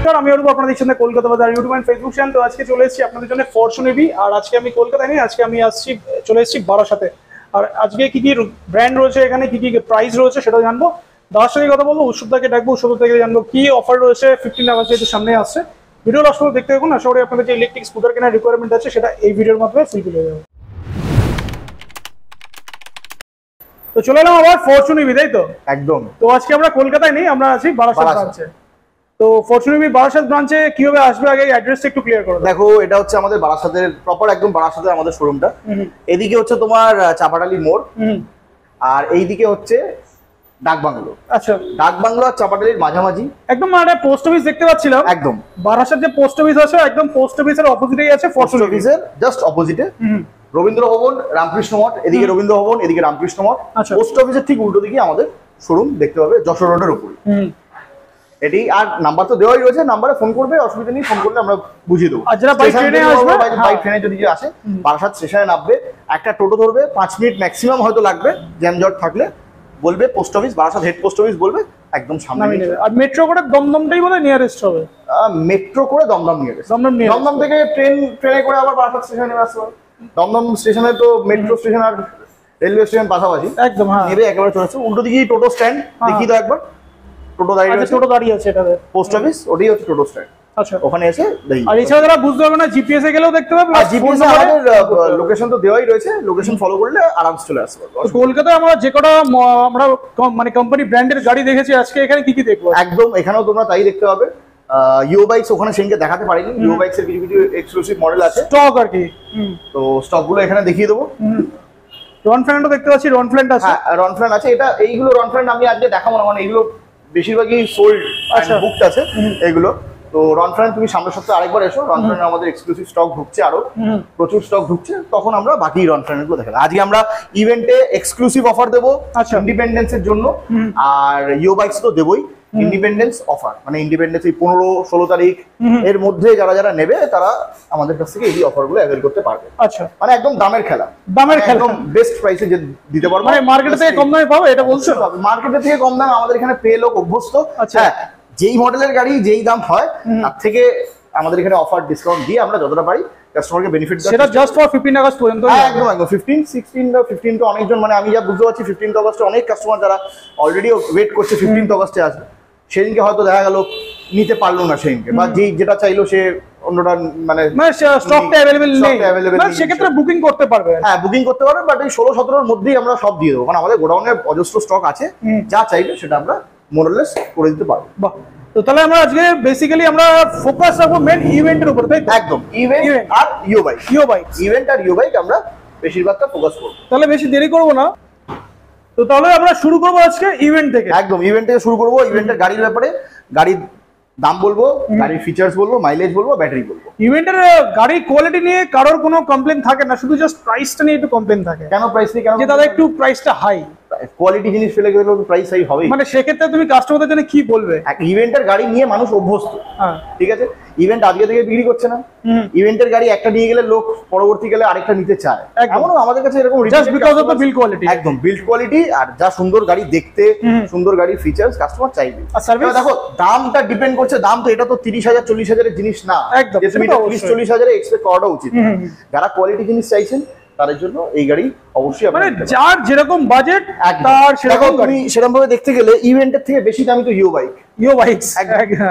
নমস্কার, আমি অরূপ, আপনাদের সাথে কলকাতা বাজার ইউটিউব এন্ড ফেসবুক চ্যানেল। তো আজকে চলে এসেছি আপনাদের জন্য ফরচুন ইভি। আর আজকে আমি কলকাতায় নেই, আজকে আমি চলে এসেছি বারাসাতে। আর আজকে কি কি ব্র্যান্ড রয়েছে, এখানে কি কি প্রাইস রয়েছে সেটা জানবো। দাদার সঙ্গে কথা বলবো, উৎসবদাকে ডাকবো, উৎসব থেকে জানবো কি অফার রয়েছে 15 আগস্ট যেহেতু সামনে আসছে। ভিডিও লাস্ট পর্যন্ত দেখতে থাকুন, আশা করি আপনাদের যে ইলেকট্রিক স্কুটার কেনার রিকোয়ারমেন্ট আছে সেটা এই ভিডিওর মাধ্যমে ফুলফিল হয়ে যাবে। তো চলে এলাম আবার ফরচুন ইভি, তাই তো? একদম। তো আজকে আমরা কলকাতায় নেই, আমরা আছি বারাসাত ব্রাঞ্চে। তো ফরচুন ইভি বারাসাত ব্রাঞ্চে কিভাবে আসবে, আগে অ্যাড্রেসটা একটু ক্লিয়ার করো। দেখো, এটা হচ্ছে আমাদের বারাসাতের প্রপার, একদম বারাসাতের আমাদের শোরুমটা। এদিকে হচ্ছে তোমার চাপাটালি মোড়, আর এইদিকে হচ্ছে ডাকবাংলো। আচ্ছা, ডাকবাংলো আর চাপাটালির মাঝামাঝি একদম মানে পোস্ট অফিস দেখতে পাচ্ছিলাম। একদম বারাসাত যে পোস্ট অফিস আছে, একদম পোস্ট অফিসের অপোজিটেই আছে পোস্ট অফিসের জাস্ট অপোজিটে রবীন্দ্র ভবন, রামকৃষ্ণ মঠ। এদিকে রবীন্দ্র ভবন, এদিকে রামকৃষ্ণ মঠ। পোস্ট অফিসের ঠিক উল্টো দিকে আমাদের শোরুম দেখতে পাবে, যশোর রোডের উপরে। এটি আর নাম্বার তো দেওয়াই রয়েছে, নাম্বারে ফোন করবে, অসুবিধা নেই, ফোন করলে আমরা বুঝিয়ে দেবো। আর যারা বাইক ট্রেনে আসবে, বাইক ট্রেনে যদি আসে বারাসাত স্টেশনে নামবে, একটা টোটো ধরবে, 5 মিনিট ম্যাক্সিমাম হয়তো লাগবে, জ্যামজট থাকলে বলবে post office, Barasat head post office বলবে, একদম সামনে নেবে। আর মেট্রো করে দমদমটাই বোধহয় নিয়ারেস্ট হবে। মেট্রো করে দমদম নিয়ে গেছে, দমদম থেকে ট্রেনে করে আবার বারাসাত স্টেশনে নেমে আসতে পারে। দমদম স্টেশনে তো মেট্রো স্টেশন আর রেলওয়ে স্টেশন পাশাপাশি, একদম নেবে একেবারে চলে আসছে। উল্টো দিকেই টোটো স্ট্যান্ড, দেখি তো একবার টোটো দাঁড়িয়ে আছে। টোটো দাঁড়িয়ে আছে, এটা পোস্ট অফিস, ওটাই হচ্ছে টোটো স্ট্যান্ড। আচ্ছা, ওখানে এসে দেখি। আর এছাড়া যারা বুঝতে পারবে না, জিপিএস এ গেলেও দেখতে পাবে। আর জিপিএস এ আমাদের লোকেশন তো দেওয়াই রয়েছে, লোকেশন ফলো করলে আরামসে চলে আসবে। কলকাতায় আমরা যে কটা আমরা মানে কোম্পানি ব্র্যান্ডের গাড়ি দেখেছি, আজকে এখানে কি কি দেখবো? একদম, এখানেও তোমরা তাই দেখতে পাবে। ইও বাইকস ওখানে সেদিনকে দেখাতে পারিনি, ইও বাইকস এর কিছু কিছু এক্সক্লুসিভ মডেল আছে, স্টক আর কি। তো স্টক গুলো এখানে দেখিয়ে দেবো। রন ফ্ল্যান্ডও দেখতে পাচ্ছি, রন ফ্ল্যান্ড আছে। হ্যাঁ, রন ফ্ল্যান্ড আছে। এইগুলো রন ফ্ল্যান্ড আমি আজকে দেখাবো না, মানে এইগুলো বেশিরভাগই সোল্ড, বুকড আছে এগুলো। তো রন ফ্ল্যান্ড তুমি সামনের সপ্তাহে আরেকবার এসো, রন ফ্ল্যান্ড আমাদের এক্সক্লুসিভ স্টক ঢুকছে, আরো প্রচুর স্টক ঢুকছে, তখন আমরা বাকি রন ফ্ল্যান্ড গুলো দেখাবো। আজকে আমরা ইভেন্টে এক্সক্লুসিভ অফার দেবো ইন্ডিপেন্ডেন্স এর জন্য, আর ইও বাইকস তো দেবোই। ইন্ডিপেন্ডেন্স অফার মানে ইন্ডিপেন্ডেন্স এই 15-16 তারিখ এর মধ্যে যারা যারা নেবে তারা আমাদের কাছ থেকে এই অফার গুলো অ্যাভেল করতে পারবে। আচ্ছা, মানে একদম দামের খেলা, একদম বেস্ট প্রাইসে যে দিতে পারবো। মানে মার্কেট থেকে কম দামে পাবো, এটা বলছো? মার্কেটের থেকে কম দাম আমাদের এখানে পেয়ে লোক অভ্যস্ত। আচ্ছা, যেই মডেলের গাড়ি যেই দাম হয় তার থেকে আমাদের এখানে অফার ডিসকাউন্ট দিয়ে আমরা যতটা পারি কাস্টমারকে বেনিফিট দেওয়া। সেটা জাস্ট ফর 15 আগস্ট পর্যন্ত। একদম একদম 15 তো অনেকজন, মানে আমি যা বুঝতে পারছি 15 আগস্টে অনেক কাস্টমার যারা অলরেডি ওয়েট করছে 15 আগস্টে আসবে। সেদিনকে হয়তো দেখা গেল নিতে পারলো না সেদিনকে, বা যেটা চাইলো সে অন্যটা মানে স্টকটা अवेलेबल নেই, মানে সেক্ষেত্রে বুকিং করতে পারবে। হ্যাঁ, বুকিং করতে পারবে, বাট এই 16-17 মধ্যেই আমরা সব দিয়ে দেবো, কারণ আমাদের গোডাউনে অজস্র স্টক আছে, যা চাইবে সেটা আমরা মোরলেস করে দিতে পারবো। বাহ, তো তাহলে আমরা আজকে বেসিক্যালি আমরা ফোকাস রাখবো মেন ইভেন্টের উপর, তাই? একদম, ইভেন্ট আর ইও বাইক, ইভেন্ট আর ইও বাইক আমরা বেশিরভাগটা ফোকাস করবো। তাহলে বেশি দেরি করবো না, তো তাহলে আমরা শুরু করবো আজকে ইভেন্ট থেকে। একদম, ইভেন্ট থেকে শুরু করবো। ইভেন্টের গাড়ির ব্যাপারে, গাড়ির দাম বলবো, গাড়ির ফিচার্স বলবো, মাইলেজ বলবো, ব্যাটারি বলবো। ইভেন্টের গাড়ির কোয়ালিটি নিয়ে কারোর কোনো কমপ্লেন থাকে না, শুধু জাস্ট প্রাইসটা নিয়ে একটু কমপ্লেন থাকে। কেন প্রাইস নিয়ে? কেন? যে দাদা একটু প্রাইসটা হাই, কোয়ালিটি জিনিস ফেলে গেলে তো প্রাইস হাই হবে। মানে সেক্ষেত্রে তুমি কাস্টমারদের জন্য কি বলবে? ইভেন্টের গাড়ি নিয়ে মানুষ অভ্যস্ত, ঠিক আছে? ইভেন্ট আজকে থেকে বিক্রি করছে না, ইভেন্টের গাড়ি একটা নিয়ে গেলে লোক পরবর্তীকালে আরেকটা নিতে চায়। এমনও আমাদের কাছে এরকম just because of the build quality. একদম, বিল্ড কোয়ালিটি আর যা সুন্দর গাড়ি দেখতে, সুন্দর গাড়ির ফিচার্স কাস্টমার চাইবে। দেখো, দামটা ডিপেন্ড করছে, দাম তো এটা তো 30,000-40,000 এর জিনিস না, যে তুমি 30-40,000 এ এক্সপেক্ট করাটা উচিত। যারা কোয়ালিটি জিনিস চাইছেন তাদের জন্য এই গাড়ি অবশ্যই, মানে যার যেরকম বাজেট তার সেরকম গাড়ি। সেরকম ভাবে দেখতে গেলে ইভেন্টের থেকে বেশি দামি তো ইও বাইক।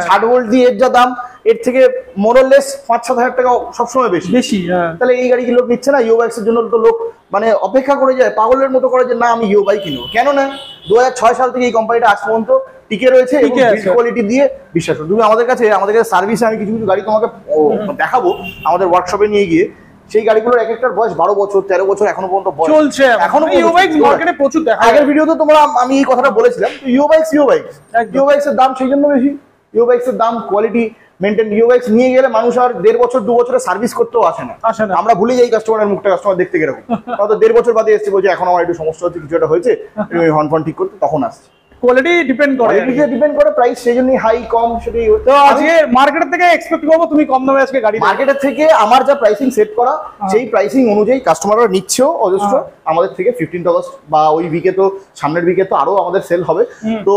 60 ভোল্ট দিয়ে এর যা দাম, এর থেকে মোরলেস 5-7 হাজার টাকা সবসময় বেশি। তাহলে এই গাড়ি কি লোক নিচ্ছে না? ইও বাইকস এর জন্য তো লোক মানে অপেক্ষা করে যায়, পাগলের মতো করে যে না আমি ইও বাইক কিনবো। কেন না, 2006 সাল থেকে এই কোম্পানিটা আজ পর্যন্ত টিকে রয়েছে এবং বিল্ড কোয়ালিটি দিয়ে বিশ্বাস করো। তুমি আমাদের কাছে সার্ভিসে আমি কিছু কিছু গাড়ি তোমাকে দেখাবো আমাদের ওয়ার্কশপে নিয়ে গিয়ে, সেই গাড়িগুলোর এক একটার বয়স 12 বছর 13 বছর এখনো পর্যন্ত চলছে। এখনো ইও বাইক মার্কেটে প্রচুর দেখা। আগের ভিডিওতে তোমরা আমি এই কথাটা বলেছিলাম, ইও বাইকস এর দাম সেই জন্য বেশি। ইও বাইকস এর দাম, কোয়ালিটি মেইনটেইন। ইও বাইকস নিয়ে গেলে মানুষ আর 1.5 বছর 2 বছরের সার্ভিস করতেও আসে না। আমরা ভুলে যাই কাস্টমারের মুখটা, কাস্টমার দেখতে কিরকম, হয়তো 1.5 বছর বাদে এসছে বলছে এখন আমার একটু সমস্যা হচ্ছে, কিছু একটা হয়েছে, হর্ন ফর্ন ঠিক করতে, তখন আসছে। কোয়ালিটি ডিপেন্ড করে, প্রাইস সেই জন্যই হাই কম সেটাই। তো আজকে মার্কেট থেকে এক্সপেক্ট করবো তুমি কম দামে আজকে গাড়ি। মার্কেটের থেকে আমার যা প্রাইসিং সেট করা, সেই প্রাইসিং অনুযায়ী কাস্টমাররা নিচ্ছেও অজস্র আমাদের থেকে। 15 আগস্ট বা ওই উইকে তো, সামনের উইকে তো আরো আমাদের সেল হবে। তো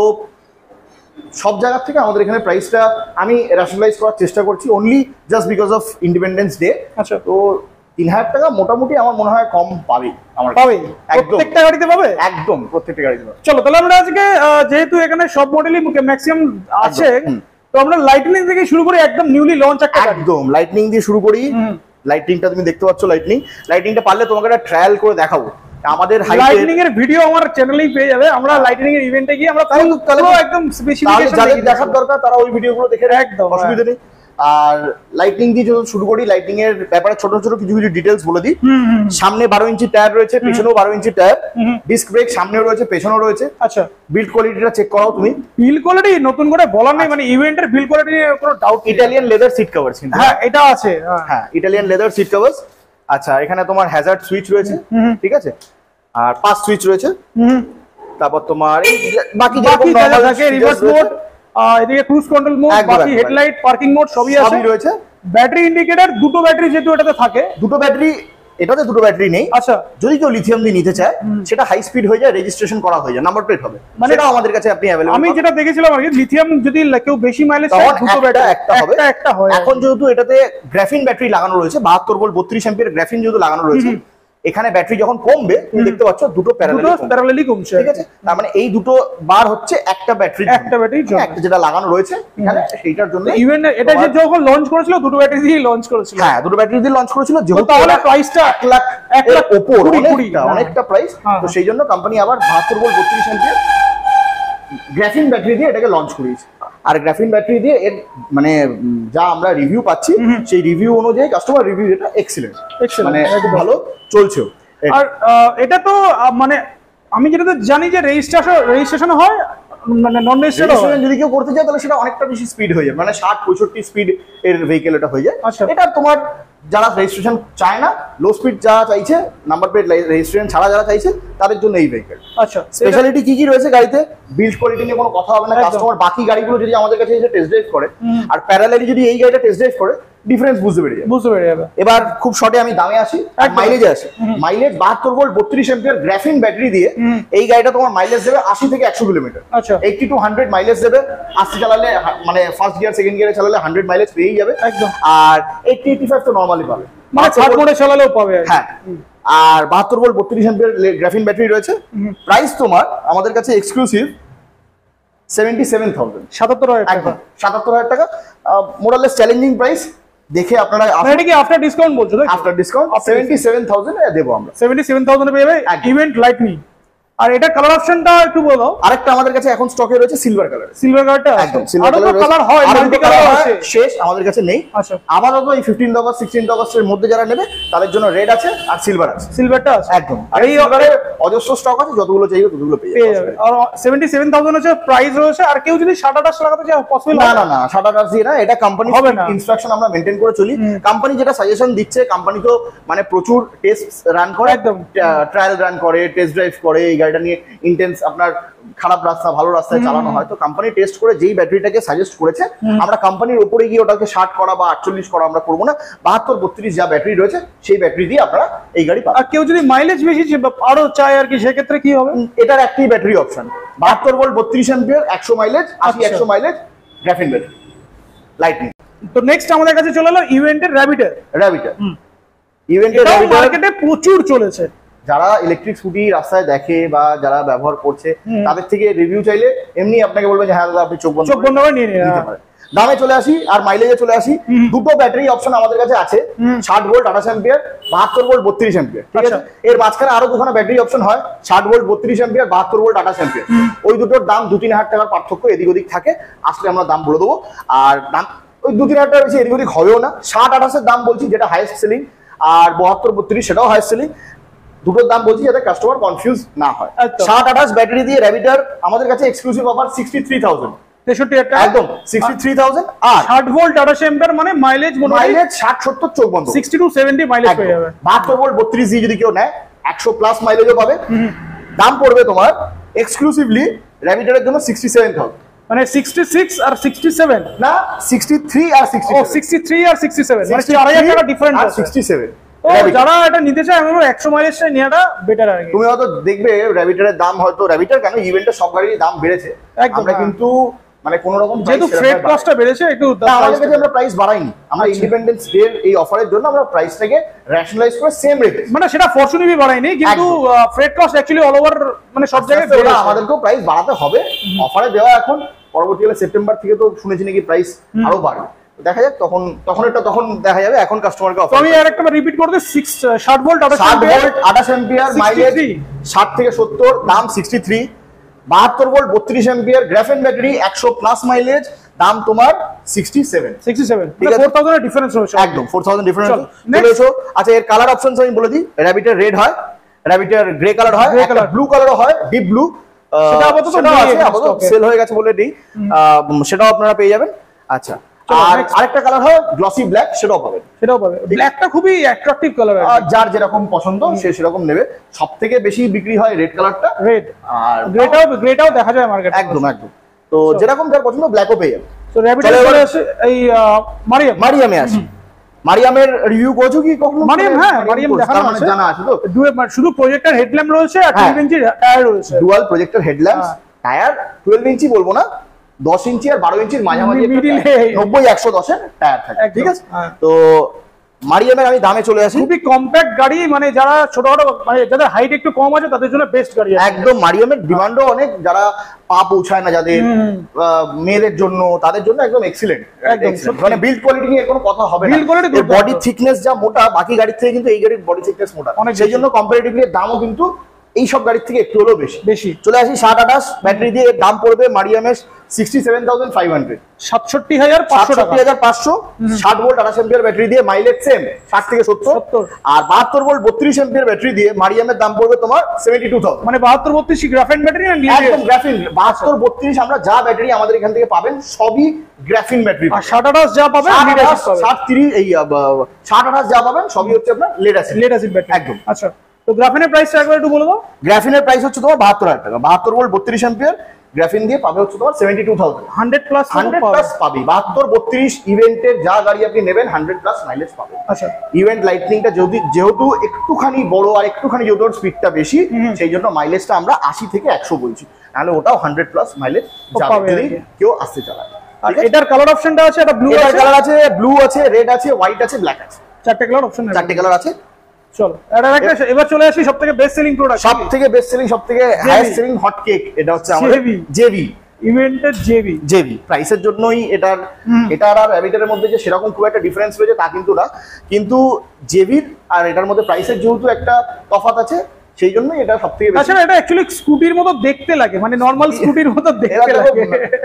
সব জায়গা থেকে আমাদের এখানে প্রাইসটা আমি রেশনালাইজ করার চেষ্টা করছি only just because of independence day. আচ্ছা, তো 3000 টাকা মোটামুটি আমার মনে হয় কম পাবে, আমার পাবে প্রত্যেকটা গাড়িতে পাবে, একদম প্রত্যেকটা গাড়িতে পাবে। চলো তাহলে আমরা আজকে যেহেতু এখানে সব মডেলই ম্যাক্সিমাম আছে, তো আমরা লাইটনিং থেকে শুরু করি, একদম নিউলি লঞ্চ একটা গাড়ি। একদম লাইটনিং দিয়ে শুরু করি। লাইটনিংটা তুমি দেখতে পাচ্ছ, লাইটনিংটা পারলে তোমাকে একটা ট্রায়াল করে দেখাবো। আমাদের লাইটনিং এর ভিডিও আমার চ্যানেলেই পেয়ে যাবে, আমরা লাইটনিং এর ইভেন্টে গিয়ে আমরা পুরো একদম স্পেসিফিকেশন যাদের দেখার দরকার তারা ওই ভিডিওগুলো দেখে একদম অসুবিধা নেই। আর লাইটনিং দিয়ে যখন শুরু করি, লাইটনিং এর ব্যাপারে ছোট ছোট কিছু কিছু ডিটেলস বলে দিই। সামনে 12 ইঞ্চি টায়ার রয়েছে, পেছনেও 12 ইঞ্চি টায়ার, ডিস্ক ব্রেক সামনেও রয়েছে পেছনেও রয়েছে। আচ্ছা, বিল্ড কোয়ালিটিটা চেক করাও তুমি। বিল্ড কোয়ালিটি নতুন করে বলার নেই, মানে ইভেন্টের বিল্ড কোয়ালিটি নিয়ে কোনো doubt. Italian leather seat covers, হ্যাঁ এটা আছে, হ্যাঁ ইটালিয়ান লেদার সিট কভারস। আচ্ছা, এখানে তোমার হ্যাজার্ড সুইচ রয়েছে, ঠিক আছে, আর পাস সুইচ রয়েছে। তারপর তোমার বাকি যা থাকে, রিভার্স মোড, এদিকে ক্রুজ কন্ট্রোল মোড, বাকি হেডলাইট, পার্কিং মোড সবই রয়েছে। ব্যাটারি ইন্ডিকেটর, দুটো ব্যাটারি যেহেতু এটাতে থাকে, দুটো ব্যাটারি, এটাতে দুটো ব্যাটারি নেই। আচ্ছা, যদি কেউ লিথিয়াম দিয়ে নিতে চায় সেটা হাই স্পিড হয়ে যায়, রেজিস্ট্রেশন করা হয়ে যায়, নাম্বার প্লেট হবে, মানে এটা আমাদের কাছে আপনি अवेलेबल। আমি যেটা দেখেছিলাম আর কি, লিথিয়াম যদি কেউ বেশি মাইলেজ চায় দুটো ব্যাটারি একটা হয়। এখন যেহেতু এটাতে গ্রাফিন ব্যাটারি লাগানো রয়েছে, 72 ভোল্ট 32 অ্যাম্পিয়ার গ্রাফিন যেহেতু লাগানো রয়েছে, এখানে ব্যাটারি যখন কমবে তুমি দেখতে পাচ্ছ দুটো প্যারালালি কমছে, ঠিক আছে। তার মানে এই দুটো বার হচ্ছে একটা ব্যাটারি যেটা লাগানো রয়েছে এখানে, সেইটার জন্য ইভেন এটা যে যখন লঞ্চ করেছিল দুটো ব্যাটারি দিয়ে লঞ্চ করেছিল, হ্যাঁ দুটো ব্যাটারি দিয়ে লঞ্চ করেছিল, যেহেতু তাহলে প্রাইসটা 1 লাখ উপর, অনেকটা প্রাইস। তো সেই জন্য কোম্পানি আবার 72 ভোল্ট 32 অ্যাম্পিয়ার গ্রাফিন ব্যাটারি দিয়ে এটাকে লঞ্চ করেছে। আর গ্রাফিন ব্যাটারি দিয়ে এর মানে যা আমরা রিভিউ পাচ্ছি, সেই রিভিউ অনুযায়ী কাস্টমার রিভিউ এটা এক্সিলেন্ট, মানে খুব ভালো চলছে। আর এটা তো মানে আমি যেটা জানি যে রেজিস্ট্রেশন হয়, মানে নন রেজিস্ট্রেশন যদি কেউ করতে চায় তাহলে সেটা অনেকটা বেশি স্পিড হয়ে যায়, মানে 60-65 স্পিড এর ভেহিকেল এটা হয়ে যায়। এটা তোমার যারা রেজিস্ট্রেশন চায় না, লো স্পিড যারা চাইছে, নাম্বার প্লেট রেজিস্ট্রেশন ছাড়া যারা চাইছে, তাদের জন্য এই ভেহিকেল। আচ্ছা, স্পেশালিটি কি কি রয়েছে গাড়িতে, বিল্ড কোয়ালিটি নিয়ে কোনো কথা হবে না। কাস্টমার বাকি গাড়িগুলো যদি আমাদের কাছে এসে টেস্ট ড্রাইভ করে আর প্যারালালি যদি এই গাড়িটা টেস্ট ড্রাইভ করে, ডিফারেন্স বুঝতে পেরে যাবে। এবার খুব শর্টে আমি দামে আসি, মাইলেজে আসি। Mileage 72 volt 32 ampere graphene battery দিয়ে এই গাড়িটা তোমার মাইলেজ দেবে 80 থেকে 100 কিলোমিটার। আচ্ছা, 80 to 100 মাইলেজ দেবে। আস্তে চালালে মানে ফার্স্ট গিয়ার সেকেন্ড গিয়ারে চালালে 100 মাইলেজ পেয়েই যাবে একদম। আর 80-85 তো নরমালি পাবে, মানে 60 মোডে চালালেও পাবে। হ্যাঁ, আর 72 ভোল্ট 32 অ্যাম্পিয়ার গ্রাফিন ব্যাটারি রয়েছে। প্রাইস তোমার আমাদের কাছে এক্সক্লুসিভ 77,000, 77,000 টাকা, মোরালেস চ্যালেঞ্জিং প্রাইস। দেখে আপনারা এটা কি আফটার ডিসকাউন্ট বলছো? আফটার ডিসকাউন্ট 77,000 এ দেব আমরা। 77,000 এ পেয়ে যাবে ইভেন্ট লাইটনিং। আর এটা কালার অপশনটা একটু বলো। আরেকটা আমাদের কাছে এখন স্টকে রয়েছে সিলভার কালার। সিলভার কালারটা একদম সিলভার কালার হয়, মাল্টি কালার আছে, শেষ আমাদের কাছে নেই। আচ্ছা, আপাতত এই 15 আগস্ট 16 আগস্টের মধ্যে যারা নেবে তাদের জন্য রেড আছে আর সিলভার আছে। সিলভারটা আছে একদম। আর এই অর্ডারে অজস্র স্টক আছে, যতগুলো চাইবে ততগুলো পেয়ে যাবে। আর 77,000 হচ্ছে প্রাইস রয়েছে। আর কেউ যদি 7-8 লাগাতে চায় পসিবল? না না না, 7-8 দিয়ে না, এটা কোম্পানি হবে না, ইনস্ট্রাকশন আমরা মেইনটেইন করে চলি। কোম্পানি যেটা সাজেশন দিচ্ছে, কোম্পানি তো মানে প্রচুর টেস্ট রান করে, একদম ট্রায়াল রান করে, টেস্ট ড্রাইভ করে। এই গাড়িটা নিয়ে আপনার খারাপ রাস্তা ভালো রাস্তায় চালানো হয়, তো কোম্পানি টেস্ট করে যেই ব্যাটারিটাকে সাজেস্ট করেছে, আমরা কোম্পানির উপরে গিয়ে ওটাকে 60 করা বা 48 করা আমরা করবো না। 72-32 যা ব্যাটারি রয়েছে সেই ব্যাটারি দিয়ে আপনারা এই গাড়ি পাবেন। আর কেউ যদি মাইলেজ বেশি আরো চায় আর কি, সেক্ষেত্রে কি হবে? এটার একটাই battery option, 72 volt 32 ampere 100 mileage, 80-100 mileage graphene battery lightning. তো নেক্সট আমাদের কাছে চলে এলো ইভেন্টের র্যাবিটার। ইভেন্টের মার্কেটে প্রচুর চলেছে। যারা ইলেকট্রিক স্কুটি রাস্তায় দেখে বা যারা ব্যবহার করছে, তাদের থেকে রিভিউ চাইলে এমনি আপনাকে বলবে যে হ্যাঁ দাদা আপনি চোখ বন্ধ করে নিয়ে নিতে পারেন। দামে চলে আসি আর মাইলেজে চলে আসি। দুটো ব্যাটারি অপশন আমাদের কাছে আছে, 60 ভোল্ট 28 অ্যাম্পিয়ার, 72 ভোল্ট 32 অ্যাম্পিয়ার, ঠিক আছে। এর মাঝখানে আরো দুখানা ব্যাটারি অপশন হয়, 60 ভোল্ট 32 অ্যাম্পিয়ার, 72 ভোল্ট 28 অ্যাম্পিয়ার। ওই দুটোর দাম 2-3 হাজার টাকার পার্থক্য এদিক ওদিক থাকে, আসলে আমরা দাম বলে দেবো। আর দাম ওই 2-3 হাজার টাকা বেশি এদিক ওদিক হবেও না। 60-28 এর দাম বলছি যেটা হাইয়েস্ট সেলিং, আর 72-32 সেটাও হাইয়েস্ট সেলিং। দুটোর দাম বলছি যাতে কাস্টমার কনফিউজ না হয়। 60-28 ব্যাটারি দিয়ে র্যাবিটার আমাদের কাছে এক্সক্লুসিভ অফার 63,000, 63,000 টাকা একদম 63,000। আর 60 ভোল্ট 28 অ্যাম্পিয়ার মানে মাইলেজ 60-70 চোখ বন্ধ, 60 to 70 মাইলেজ পেয়ে যাবে। 72 ভোল্ট 32 দিয়ে যদি কেউ নেয় 100 প্লাস মাইলেজও পাবে। দাম পড়বে তোমার এক্সক্লুসিভলি র্যাবিটারের জন্য 67,000, মানে 66 আর 67 না 63 আর 67, ও 63 আর 67 মানে 4000 টাকা ডিফারেন্স আছে। 67 যারা এটা নিতে চায় আমি বলবো 100 মাইলেজটা নেওয়াটা বেটার আর কি। তুমি হয়তো দেখবে র্যাবিটারের দাম, হয়তো র্যাবিটার কেন ইভেন্টের সব গাড়ির দাম বেড়েছে, আমরা কিন্তু মানে কোনো রকম যেহেতু ফ্রেট কস্টটা বেড়েছে একটু আমাদের কাছে আমরা প্রাইস বাড়াইনি, আমরা ইন্ডিপেন্ডেন্স ডে এই অফারের জন্য আমরা প্রাইসটাকে রেশনালাইজ করে সেম রেট, মানে সেটা ফরচুনেটলি বাড়ায়নি, কিন্তু freight cost actually all over মানে সব জায়গায় বেড়েছে। আমাদেরকেও প্রাইস বাড়াতে হবে, অফারে দেওয়া এখন, পরবর্তীকালে সেপ্টেম্বর থেকে তো শুনেছি নাকি প্রাইস আরো বাড়বে, দেখা যাক তখন দেখা যাবে। এখন কাস্টমারকে অফার আমি আরেকটা রিপিট করে দিই, 60 ভোল্ট 28 অ্যাম্পিয়ার, মাইলেজ 60 থেকে 70, দাম 63। 72 volt 32 ampere graphene battery, 100 plus mileage, দাম তোমার 67 ঠিক আছে, 4000 এর ডিফারেন্স রয়েছে, একদম 4000 ডিফারেন্স রয়েছে। আচ্ছা, এর কালার অপশনস আমি বলে দিই, র‍্যাবিটের রেড হয়, র‍্যাবিটের গ্রে কালার হয়, ব্লু কালারও হয়, ডিপ ব্লু, সেটা আপাতত সেল হয়ে গেছে বলে নেই, সেটাও আপনারা পেয়ে যাবেন। আচ্ছা, আর আরেকটা কালার হয় গ্লসি ব্ল্যাক, সেটাও পাবেন। ব্ল্যাকটা খুবই অ্যাট্রাকটিভ কালার, যার যেরকম পছন্দ সে সেরকম নেবে। সবথেকে বেশি বিক্রি হয় রেড কালারটা, রেড, আর গ্রেটাও দেখা যায় মার্কেটে, একদম। তো যেরকম যার পছন্দ ব্ল্যাকও পেয়ে যাবে। তো র‍্যাবিটের আসে এই মারিয়ামে আসে। মারিয়ামের রিভিউ করছো কি কখনো? মারিয়াম দেখানো আছে, জানা আছে তো, শুধু প্রজেক্টর হেডল্যাম্প রয়েছে আর 12 ইঞ্চি টায়ার রয়েছে, ডুয়াল প্রজেক্টর হেডল্যাম্প, টায়ার 12 ইঞ্চি বলবো না, 10 ইঞ্চি আর 12 ইঞ্চির মাঝামাঝি 90-110 এর টায়ার থাকে, ঠিক আছে। তো মারিয়ামের আমি দামে চলে আসি, খুবই কম্প্যাক্ট গাড়ি, মানে যারা ছোটখাটো মানে যাদের হাইট একটু কম আছে তাদের জন্য বেস্ট গাড়ি, একদম। মারিয়ামের ডিমান্ডও অনেক, যারা পা পৌঁছায় না যাদের, মেয়েদের জন্য, তাদের জন্য একদম এক্সিলেন্ট, মানে বিল্ড কোয়ালিটি নিয়ে কোনো কথা হবে না। বডি থিকনেস যা মোটা, বাকি গাড়ির থেকে কিন্তু এই গাড়ির বডি থিকনেস মোটা, সেই জন্য কম্পারেটিভলি দামও কিন্তু এই সব গাড়ির থেকে একটু হলেও বেশি। চলে আসি 60-28 ব্যাটারি দিয়ে, দাম পড়বে মারিয়ামের 67,500, 67,500, 60 ভোল্ট 28 অ্যাম্পিয়ার ব্যাটারি দিয়ে, মাইলেজ সেম 60 থেকে 70। আর 72 ভোল্ট 32 অ্যাম্পিয়ার ব্যাটারি দিয়ে মারিয়ামের দাম পড়বে তোমার 72,000, মানে 72-32 গ্রাফিন ব্যাটারি, একদম গ্রাফিন। 72-32 আমরা যা ব্যাটারি আমাদের এখান থেকে পাবেন সবই গ্রাফিন ব্যাটারি, আর 60-28 যা পাবেন, 60-30 এই 60-28 যা পাবেন সবই হচ্ছে আপনার লেড অ্যাসিড ব্যাটারি, একদম। আচ্ছা, তো গ্রাফিনের প্রাইসটা একবার একটু বলে দাও। গ্রাফিনের প্রাইস হচ্ছে তোমার 72,000 টাকা, 72 ভোল্ট 32 অ্যাম্পিয়ার গ্রাফিন দিয়ে পাবে হচ্ছে তোমার 72,000, 100 প্লাস পাবি। 72-32 ইভেন্টের যা গাড়ি আপনি নেবেন 100 প্লাস মাইলেজ পাবেন। আচ্ছা, ইভেন্ট লাইটনিংটা যেহেতু একটুখানি বড় আর একটুখানি যেহেতু স্পিডটা বেশি, সেই জন্য মাইলেজটা আমরা 80 থেকে 100 বলছি, নাহলে ওটাও 100 প্লাস মাইলেজ যাবে যদি কেউ আসতে চালায়। আর এটার কালার অপশনটা আছে, এটা ব্লু কালার আছে, ব্লু আছে, রেড আছে, হোয়াইট আছে, ব্ল্যাক আছে, 4টে কালার অপশন, 4টে কালার আছে। চলো এবার চলে আসি সবথেকে বেস্ট সেলিং প্রোডাক্ট, সবথেকে বেস্ট সেলিং, সবথেকে হাইয়েস্ট সেলিং হট কেক, এটা হচ্ছে আমাদের জেবি ইভেন্টের জেবি। প্রাইসের জন্যই এটার আর র‍্যাবিটের মধ্যে যে সেরকম খুব একটা ডিফারেন্স রয়েছে তা কিন্তু না, কিন্তু জেবির আর এটার মধ্যে প্রাইসের যেহেতু একটা তফাৎ আছে, সেই জন্যই এটা সবথেকে বেশি। আচ্ছা, এটা অ্যাকচুয়ালি স্কুটির মতো দেখতে লাগে, মানে নরমাল স্কুটির মতো দেখতে লাগে,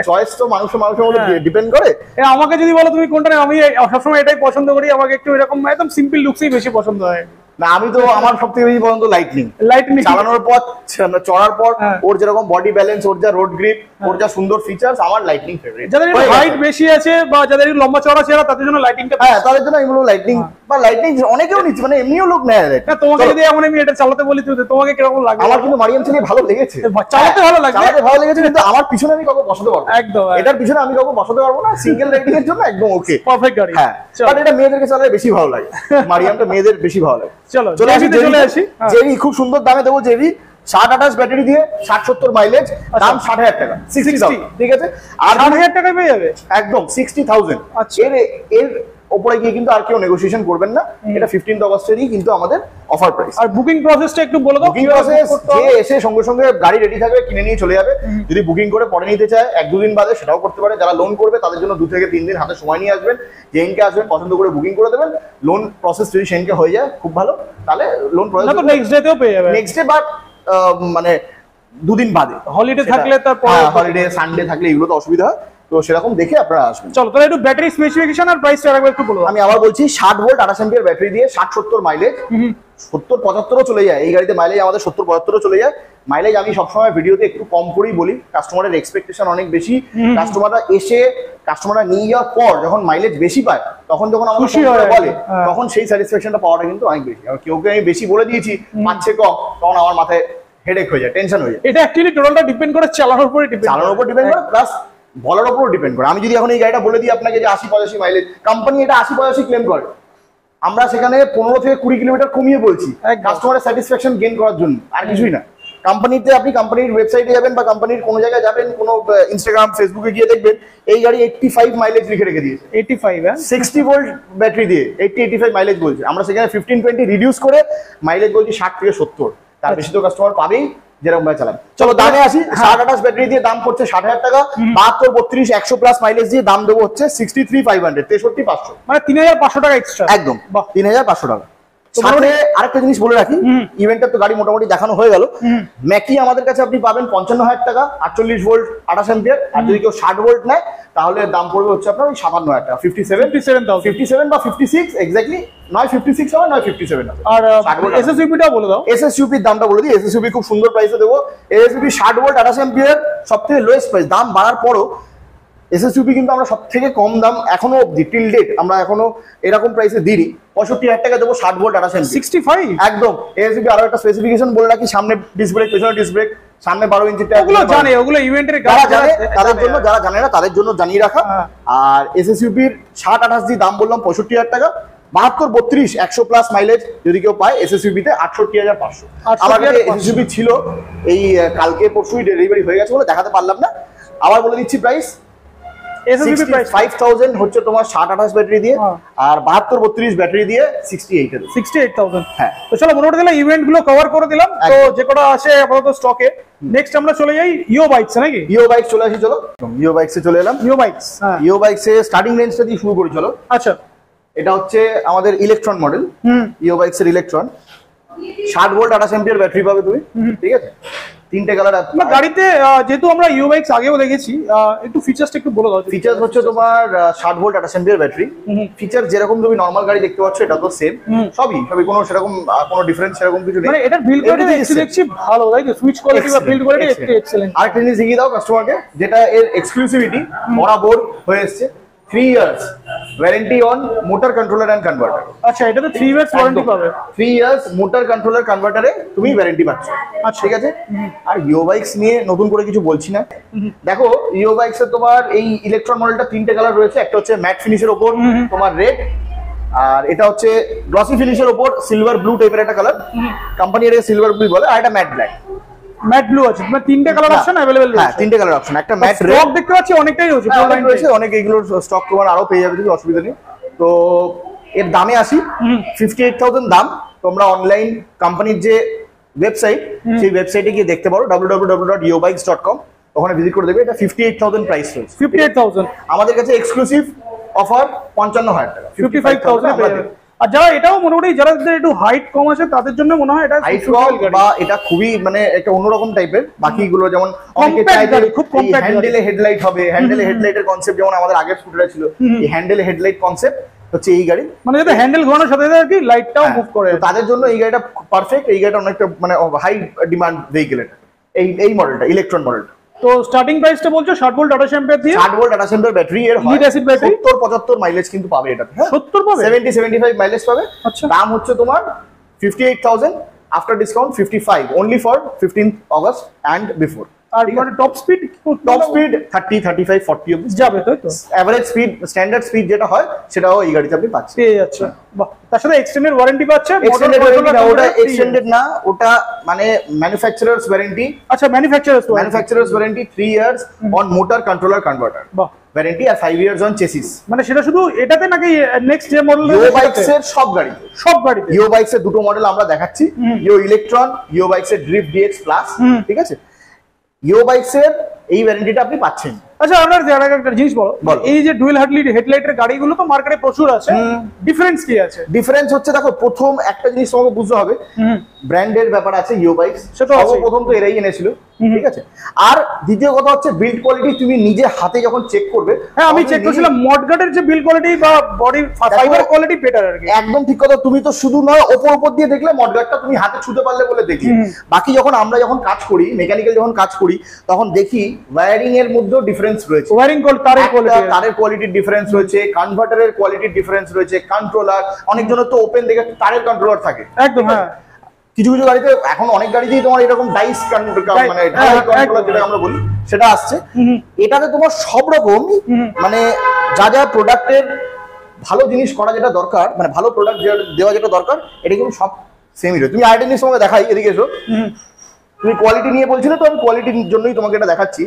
চয়েস তো মানুষের মধ্যে ডিপেন্ড করে। আমাকে যদি বলো তুমি কোনটা, আমি সবসময় এটাই পছন্দ করি, আমাকে একটু এরকম একদম সিম্পল লুকসই বেশি পছন্দ হয়। না, আমি তো আমার সবথেকে বেশি পছন্দ লাইটনিং চালানোর পর, চড়ার পর ওর যেরকম বডি ব্যালেন্স, ওর যা রোড গ্রিপ, ওর যা সুন্দর ফিচার্স, আমার লাইটনিং ফেভারিট। যাদের হাইট বেশি আছে বা যাদের লম্বা চড়া চেহারা, তাদের জন্য লাইটিংটা, তাদের জন্য এগুলো লাইটনিং বা লাইটনিং অনেকেও নিচ্ছে, মানে এমনিও লোক নেয়। তোমাকে যদি এমন আমি এটা চালাতে বলি, তোমাকে কিরকম লাগে? আমার কিন্তু মারিয়াম চালিয়ে ভালো লেগেছে, চালাতে ভালো লেগেছে, কিন্তু আমার পিছনে আমি কাউকে বসাতে পারবো একদম, এটার পিছনে আমি কাউকে বসাতে পারবো না, সিঙ্গেল রাইডিং এর জন্য একদম ওকে, পারফেক্ট গাড়ি। হ্যাঁ, বাট এটা মেয়েদেরকে চালালে বেশি ভালো লাগে, মারিয়ামটা মেয়েদের বেশি ভালো লাগে। চলে আসি জেবি, খুব সুন্দর দামে দেবো জেবি, 60-28 ব্যাটারি দিয়ে, 60-70 মাইলেজ, দাম 60,000 টাকা, 60,000, ঠিক আছে। আর 60,000 টাকায় পেয়ে যাবে, একদম 60,000। এর উপরে গিয়ে কিন্তু আর কেউ নেগোসিয়েশন করবেন না, এটা 15th অগস্টেরই কিন্তু আমাদের অফার প্রাইস। আর বুকিং প্রসেসটা একটু বলে দাও। বুকিং প্রসেস, যে এসে সঙ্গে সঙ্গে গাড়ি রেডি থাকবে, কিনে নিয়ে চলে যাবে। যদি বুকিং করে পরে নিতে চায় 1-2 দিন বাদে, সেটাও করতে পারে। যারা লোন করবে তাদের জন্য 2 থেকে 3 দিন হাতে সময় নিয়ে আসবেন, যেদিনকে আসবেন পছন্দ করে বুকিং করে দেবেন। লোন প্রসেস যদি সেদিনকে হয়ে যায় খুব ভালো, তাহলে লোন প্রসেস নেক্সট ডেতেও পেয়ে যাবে, নেক্সট ডে বা মানে 2 দিন বাদে, হলিডে থাকলে, তারপর হলিডে সানডে থাকলে এগুলো তো অসুবিধা হয়, তো সেরকম দেখে আপনারা আসবেন। চলো তাহলে একটু ব্যাটারি স্পেসিফিকেশন আর প্রাইসটা আরেকবার একটু বলো। আমি আবার বলছি, 60 ভোল্ট 28 অ্যাম্পিয়ার ব্যাটারি দিয়ে, 60-70 মাইলেজ, 70-75ও চলে যায় এই গাড়িতে মাইলেজ, আমাদের 70-75ও চলে যায় মাইলেজ। আমি সবসময় ভিডিওতে একটু কম করেই বলি, কাস্টমারের এক্সপেকটেশন অনেক বেশি, কাস্টমাররা নিয়ে যাওয়ার পর যখন মাইলেজ বেশি পায়, তখন যখন আমাকে বলে, তখন সেই স্যাটিসফ্যাকশনটা পাওয়াটা কিন্তু অনেক বেশি। আর কেউকে আমি বেশি বলে দিয়েছি, পাচ্ছে কম, তখন আমার মাথায় হেডেক হয়ে যায়, টেনশন হয়ে যায়। এটা অ্যাকচুয়ালি টোটালটা ডিপেন্ড করে চালানোর উপর ডিপেন্ড করে, প্লাস বলার উপর ডিপেন্ড করে। আমি যদি এখন এই গাড়িটা বলে দিই আপনাকে যে 80-85 মাইলেজ, কোম্পানি এটা 80-85 ক্লেম করে, আমরা সেখানে 15 থেকে 20 কিলোমিটার কমিয়ে বলছি, কাস্টমারের স্যাটিসফ্যাকশন গেইন করার জন্য, আর কিছুই না। কোম্পানিতে আপনি কোম্পানির ওয়েবসাইটে যাবেন বা কোম্পানির কোনো জায়গায় যাবেন, কোনো ইনস্টাগ্রাম ফেসবুকে গিয়ে দেখবেন এই গাড়ি 85 মাইলেজ লিখে রেখে দিয়েছে। 85 হ্যাঁ 60 ভোল্ট ব্যাটারি দিয়ে 85 মাইলেজ বলছে, আমরা সেখানে 15-20 রিডিউস করে মাইলেজ বলছি 60 থেকে 70, তার বেশি তো কাস্টমার পাবেই যেরকম ভাবে চালান। চলো দামে আসি। 60-28 ব্যাটারি দিয়ে দাম পড়ছে 60,000 টাকা, 72-32 100 প্লাস মাইলেজ দিয়ে দাম দেবো হচ্ছে 63,500, 63,500, মানে 3,500 টাকা এক্সট্রা একদম 3,500 টাকা। সাথে আরেকটা জিনিস বলে রাখি, ইভেন্টের তো গাড়ি মোটামুটি দেখানো হয়ে গেল। ম্যাকি আমাদের কাছে আপনি পাবেন 55,000 টাকা, 48 ভোল্ট 28 অ্যাম্পিয়ার। আর যদি কেউ 60 ভোল্ট নেয় তাহলে দাম পড়বে হচ্ছে আপনার 57,000 টাকা, 57 বা 56 এক্স্যাক্টলি, নয় 56 হবে নয় 57 হবে। আর এসএসইউপিটাও বলে দাও। এসএসইউপির দামটা বলে দিই, এসএসইউপি খুব সুন্দর প্রাইসে দেবো। এসএসইউপি 60 ভোল্ট 28 অ্যাম্পিয়ার সবথেকে লোয়েস্ট প্রাইস, দাম বাড়ার পরও এসএসইউপি কিন্তু আমরা সব থেকে কম দাম এখনো অব্দি টিল ডেট আমরা এখনো এরকম প্রাইসে দিই। 65,000 টাকা দেবো 60 ভোল্ট 28 অ্যাম্পিয়ার 65 একদম। এসএসইউপি আরো একটা স্পেসিফিকেশন বলে রাখি, সামনে ডিস্ক ব্রেক, পেছনে ডিস্ক ব্রেক, সামনে 12 ইঞ্চি টায়ার। ওগুলো জানে, ওগুলো ইভেন্টের যারা জানে তাদের জন্য, যারা জানে না তাদের জন্য জানিয়ে রাখা। আর এসএসইউপির 60-28 দিয়ে দাম বললাম 65,000 টাকা, 72-32 100 প্লাস মাইলেজ যদি কেউ পায় এসএসইউপিতে 68,500। আমার কাছে এসএসইউপি ছিল, এই কালকে পরশুই ডেলিভারি হয়ে গেছে বলে দেখাতে পারলাম না। আবার বলে দিচ্ছি প্রাইস, এসএসইউপি প্রাইস 65,000 হচ্ছে তোমার 60-28 ব্যাটারি দিয়ে, আর 72-32 ব্যাটারি দিয়ে 68,000। হ্যাঁ, তো চলো মোটামুটি তাহলে ইভেন্ট গুলো কভার করে দিলাম। তো যে কটা আছে আপাতত স্টকে, নেক্সট আমরা চলে যাই ইও বাইকস নাকি? ইও বাইক চলে আসি, চলো ইও বাইকসে চলে এলাম। ইও বাইকস, ইও বাইকসে স্টার্টিং রেঞ্জটা দিয়ে শুরু করি চলো। আচ্ছা, এটা হচ্ছে আমাদের ইলেকট্রন মডেল, ইও বাইকসের ইলেকট্রন। 60 ভোল্ট 28 অ্যাম্পিয়ার ব্যাটারি পাবে তুমি, ঠিক আছে? তিনটে কালার আছে গাড়িতে। যেহেতু আমরা ইও বাইকস আগেও দেখেছি, একটু ফিচারসটা একটু বলে দাও। ফিচার হচ্ছে তোমার 60 ভোল্ট 28 অ্যাম্পিয়ার ব্যাটারি। ফিচার যেরকম তুমি নরমাল গাড়ি দেখতে পাচ্ছ এটা তো সেম, সবই কোনো সেরকম কোনো ডিফারেন্স সেরকম কিছু নেই। মানে এটার বিল্ড কোয়ালিটি দেখছি ভালো, তাই তো? সুইচ কোয়ালিটি বা বিল্ড কোয়ালিটি একটু এক্সেলেন্ট। আরেকটা জিনিস দেখিয়ে দাও কাস্টমারকে, যেটা এর এক্সক্লুসিভিটি বরাবর হয়ে এসেছে, 3 years warranty on motor controller and converter. আচ্ছা, এটা তো 3 ইয়ার্স ওয়ারেন্টি পাবে। 3 ইয়ার্স মোটর কন্ট্রোলার কনভার্টারে তুমি ওয়ারেন্টি পাচ্ছ। আচ্ছা, ঠিক আছে। আর ইও বাইকস নিয়ে নতুন করে কিছু বলছি না। দেখো ইও বাইকসে তোমার এই ইলেকট্রন মডেলটা তিনটে কালার রয়েছে, একটা হচ্ছে ম্যাট ফিনিশের ওপর তোমার রেড, আর এটা হচ্ছে গ্লসি ফিনিশের ওপর সিলভার ব্লু টাইপের একটা কালার, কোম্পানি এটাকে সিলভার ব্লু বলে, আর এটা ম্যাট ব্ল্যাক। ম্যাট ব্লু আছে, মানে তিনটে কালার অপশন अवेलेबल রয়েছে। হ্যাঁ, তিনটে কালার অপশন, একটা ম্যাট রেড। স্টক দেখতে পাচ্ছি অনেকটাই রয়েছে, পুরো লাইন রয়েছে অনেক, এগুলোর স্টক তোমার আরো পেয়ে যাবে, কিছু অসুবিধা নেই। তো এর দামে আসি, 58,000 দাম। তোমরা অনলাইন কোম্পানির যে ওয়েবসাইট, সেই ওয়েবসাইটে গিয়ে দেখতে পারো www.eobikes.com, ওখানে ভিজিট করে দেবে। এটা 58,000 প্রাইস রয়েছে। 58,000 আমাদের কাছে এক্সক্লুসিভ অফার 55,000 টাকা, 55,000 আর যারা এটাও মোটামুটি যারা একটু হাইট কম আছে তাদের জন্য মনে হয় এটা হাইট কম বা এটা খুবই মানে একটা অন্যরকম টাইপের। বাকিগুলো যেমন অনেকে চায় যে খুব কম্প্যাক্ট হ্যান্ডেলে হেডলাইট হবে, হ্যান্ডেলে হেডলাইটের কনসেপ্ট যেমন আমাদের আগের স্কুটারে ছিল, এই হ্যান্ডেলে হেডলাইট কনসেপ্ট হচ্ছে এই গাড়ি, মানে যাতে হ্যান্ডেল ঘোরানোর সাথে সাথে আর কি লাইটটাও মুভ করে। তাদের জন্য এই গাড়িটা পারফেক্ট। এই গাড়িটা অনেকটা মানে হাই ডিমান্ড ভেহিকেল, এটা এই মডেলটা, ইলেকট্রন মডেলটা। তো স্টার্টিং প্রাইসটা বলছো 60 ভোল্ট 28 অ্যাম্পিয়ার দিয়ে, 60 ভোল্ট 28 অ্যাম্পিয়ার ব্যাটারি এর হয়, 70-75 মাইলেজ কিন্তু পাবে এটাতে। 70 পাবে, 70-75 মাইলেজ পাবে। আচ্ছা, দাম হচ্ছে তোমার 58,000 after discount 55 only for 15th August end before. আর মানে টপ স্পিড 30, 35, 40 অবধি যাবে, তাই তো? এভারেজ স্পিড, স্ট্যান্ডার্ড স্পিড যেটা হয় সেটাও এই গাড়িতে আপনি পাচ্ছেন, পেয়ে যাচ্ছে। বাহ, তার সাথে এক্সটেন্ডেড ওয়ারেন্টি পাচ্ছে। ওটা এক্সটেন্ডেড না, ওটা মানে ম্যানুফ্যাকচারার্স ওয়ারেন্টি। আচ্ছা, manufacturers warranty 3 years on motor controller converter warranty, আর 5 ইয়ার্স অন চেসিস। মানে সেটা শুধু এটাতে নাকি নেক্সট যে মডেল ইও বাইকসের সব গাড়িতে ইও বাইকসের দুটো মডেল আমরা দেখাচ্ছি, ইও ইলেকট্রন, ইও বাইকসের ড্রিফট ডিএক্স প্লাস, ঠিক আছে? ইও বাইকসের এই ওয়ারেন্টিটা আপনি পাচ্ছেন। আচ্ছা, আপনার একটা জিনিস বলো, এই যে ডুয়েল হেডলাইটের গাড়িগুলো তো মার্কেটে প্রচুর আছে, ডিফারেন্স কি আছে? ডিফারেন্স হচ্ছে, দেখো প্রথম একটা জিনিস তোমাকে বুঝতে হবে, ব্র্যান্ডের ব্যাপার আছে। ইও বাইকস সেটা প্রথম তো এরাই এনেছিল, ঠিক আছে? আর দ্বিতীয় কথা হচ্ছে বিল্ড কোয়ালিটি, তুমি নিজে হাতে যখন চেক করবে। হ্যাঁ, আমি চেক করেছিলাম মডগার্ডের যে বিল্ড কোয়ালিটি বা বডি ফাইবার কোয়ালিটি বেটার আর কি। একদম ঠিক কথা। তুমি তো শুধু নয় ওপর দিয়ে দেখলে মডগার্ডটা তুমি হাতে ছুঁতে পারলে বলে দেখি, বাকি আমরা যখন কাজ করি, মেকানিক্যাল যখন কাজ করি, তখন দেখি ওয়্যারিং এর মধ্যেও ডিফারেন্স রয়েছে। ওয়্যারিং তারের কোয়ালিটির ডিফারেন্স রয়েছে, কনভার্টারের কোয়ালিটির ডিফারেন্স রয়েছে, কন্ট্রোলার, অনেকজনের তো ওপেন দেখে তারের কন্ট্রোলার থাকে একদম। হ্যাঁ, কিছু গাড়িতে এখন অনেক গাড়িতেই তোমার এরকম ডাইস মানে কন্ট্রোলার যেটা আমরা বলি সেটা আসছে। এটাতে তোমার সব রকম মানে যা প্রোডাক্টের ভালো জিনিস করা যেটা দরকার, মানে ভালো প্রোডাক্ট দেওয়া যেটা দরকার, এটা কিন্তু সব সেমই রয়েছে। তুমি আরেকটা জিনিস তোমাকে দেখাই, এদিকে এসো। তুমি কোয়ালিটি নিয়ে বলছিলে, তো আমি কোয়ালিটির জন্যই তোমাকে এটা দেখাচ্ছি।